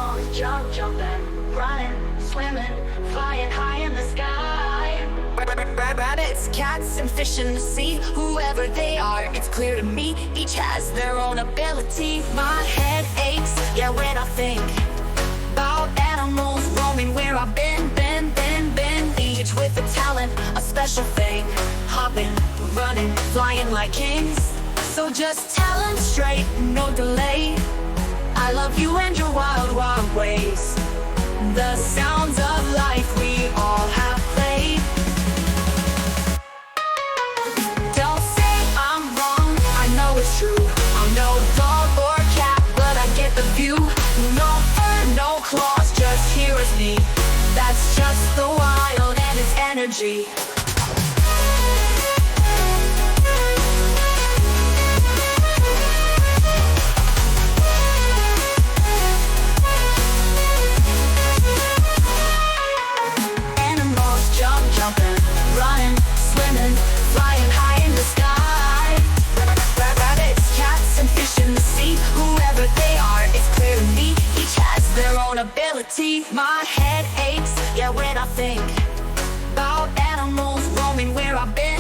animals jumping, running, swimming, flying high in the sky. Rabbits, cats, and fish in the sea, whoever they are, it's clear to me, each has their own ability. My head aches, yeah, when I think about animals roaming where I've been. Each with a talent, a special thing, hopping, running, flying like kings. So just tell them straight, no delay, I love you and your wild, wild ways. The sounds of life we all have played. Don't say I'm wrong, I know it's true. I'm no dog or cat, but I get the view. No fur, no claws, just here as me. That's just the wild and its energy. Jumping, running, swimming, flying high in the sky. Rabbits, cats, and fish in the sea, whoever they are, it's clear to me, each has their own ability. My head aches, yeah, when I think about animals roaming where I've been.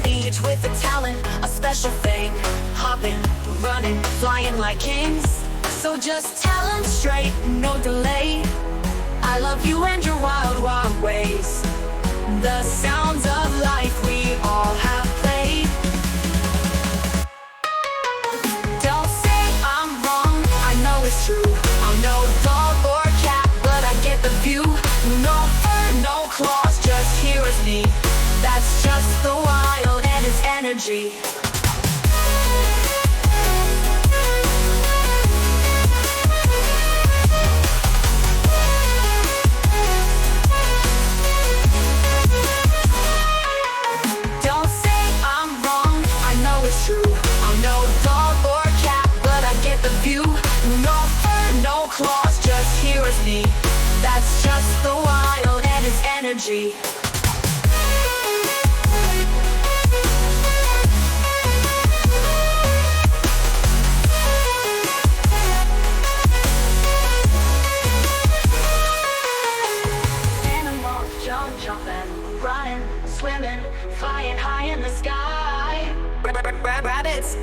Each with a talent, a special thing, hopping, running, flying like kings. So just tell them straight, no delay, I love you and your wild, wild ways. The sounds of life we all have played. Don't say I'm wrong, I know it's true. I'm no dog or cat, but I get the view. No fur, no claws, just here as me. That's just the wild and its energy. I'm no dog or cat, but I get the view. No fur, no claws, just here as me. That's just the wild and its energy. Animals jumping, running, swimming, flying high in the sky. Rabbits,